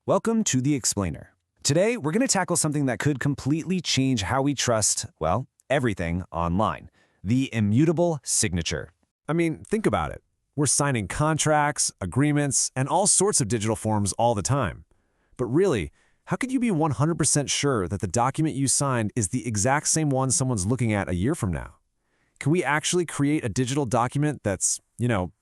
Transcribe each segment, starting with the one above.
Welcome to The Explainer. Today, we're going to tackle something that could completely change how we trust, well, everything online. The immutable signature. I mean, think about it. We're signing contracts, agreements, and all sorts of digital forms all the time. But really, how could you be 100% sure that the document you signed is the exact same one someone's looking at a year from now? Can we actually create a digital document that's,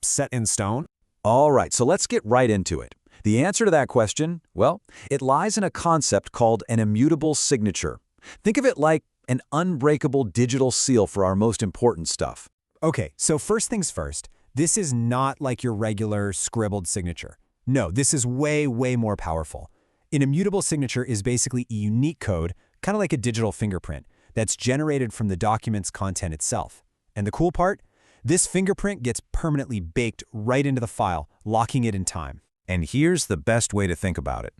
set in stone? All right, so let's get right into it. The answer to that question, well, it lies in a concept called an immutable signature. Think of it like an unbreakable digital seal for our most important stuff. Okay, so first things first, this is not like your regular scribbled signature. No, this is way, way more powerful. An immutable signature is basically a unique code, kind of like a digital fingerprint, that's generated from the document's content itself. And the cool part? This fingerprint gets permanently baked right into the file, locking it in time. And here's the best way to think about it.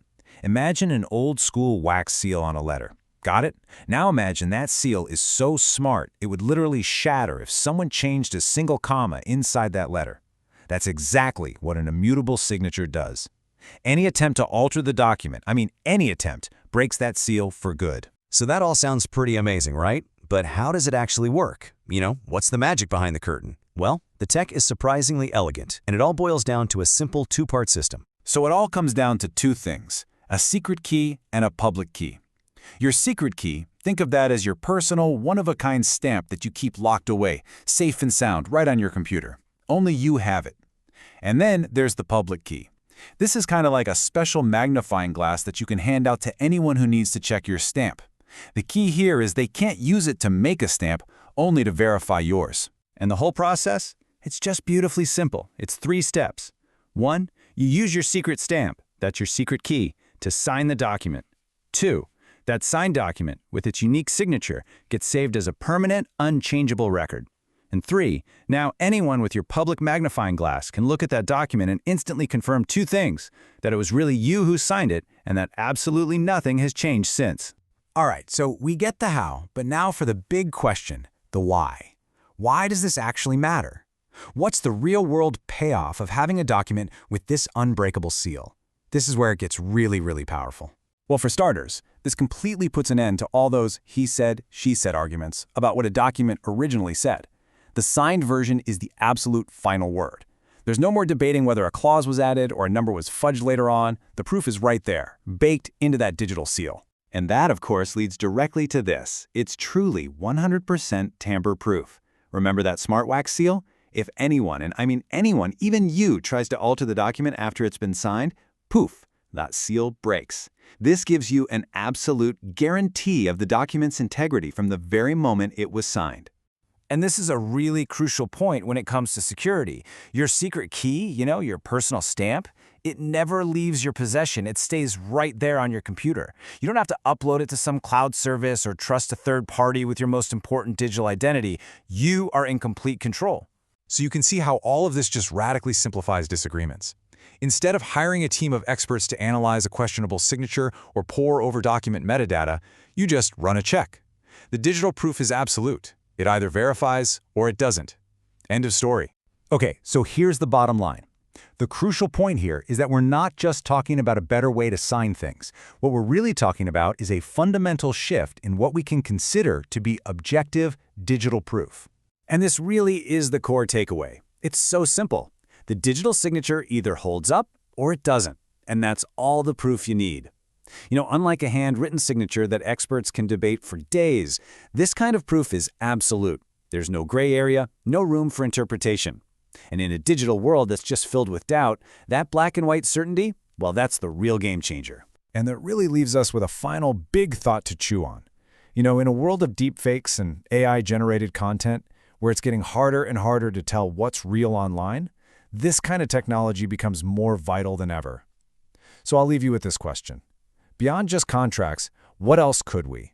Imagine an old-school wax seal on a letter. Got it? Now imagine that seal is so smart it would literally shatter if someone changed a single comma inside that letter. That's exactly what an immutable signature does. Any attempt to alter the document, any attempt, breaks that seal for good. So that all sounds pretty amazing, right? But how does it actually work? What's the magic behind the curtain? Well, the tech is surprisingly elegant, and it all boils down to a simple two-part system. So it all comes down to two things: a secret key and a public key. Your secret key, think of that as your personal, one-of-a-kind stamp that you keep locked away, safe and sound, right on your computer. Only you have it. And then there's the public key. This is kind of like a special magnifying glass that you can hand out to anyone who needs to check your stamp. The key here is they can't use it to make a stamp, only to verify yours. And the whole process? It's just beautifully simple. It's 3 steps. 1, you use your secret stamp, that's your secret key, to sign the document. 2, that signed document, with its unique signature, gets saved as a permanent, unchangeable record. And 3, now anyone with your public magnifying glass can look at that document and instantly confirm 2 things: that it was really you who signed it, and that absolutely nothing has changed since. All right, so we get the how, but now for the big question, the why. Why does this actually matter? What's the real-world payoff of having a document with this unbreakable seal? This is where it gets really, really powerful. Well, for starters, this completely puts an end to all those he said, she said arguments about what a document originally said. The signed version is the absolute final word. There's no more debating whether a clause was added or a number was fudged later on. The proof is right there, baked into that digital seal. And that, of course, leads directly to this. It's truly 100% tamper-proof. Remember that smart wax seal? If anyone, and I mean anyone, even you, tries to alter the document after it's been signed, poof, that seal breaks. This gives you an absolute guarantee of the document's integrity from the very moment it was signed. And this is a really crucial point when it comes to security. Your secret key, your personal stamp, it never leaves your possession. It stays right there on your computer. You don't have to upload it to some cloud service or trust a third party with your most important digital identity. You are in complete control. So you can see how all of this just radically simplifies disagreements. Instead of hiring a team of experts to analyze a questionable signature or pore over document metadata, you just run a check. The digital proof is absolute. It either verifies or it doesn't. End of story. Okay, so here's the bottom line. The crucial point here is that we're not just talking about a better way to sign things. What we're really talking about is a fundamental shift in what we can consider to be objective digital proof. And this really is the core takeaway. It's so simple. The digital signature either holds up or it doesn't, and that's all the proof you need. Unlike a handwritten signature that experts can debate for days, this kind of proof is absolute. There's no gray area, no room for interpretation. And in a digital world that's just filled with doubt, that black and white certainty, well, that's the real game changer. And that really leaves us with a final big thought to chew on. In a world of deepfakes and AI-generated content, where it's getting harder and harder to tell what's real online, this kind of technology becomes more vital than ever. So I'll leave you with this question. Beyond just contracts, what else could we,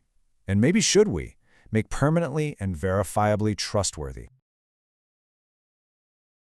and maybe should we, make permanently and verifiably trustworthy?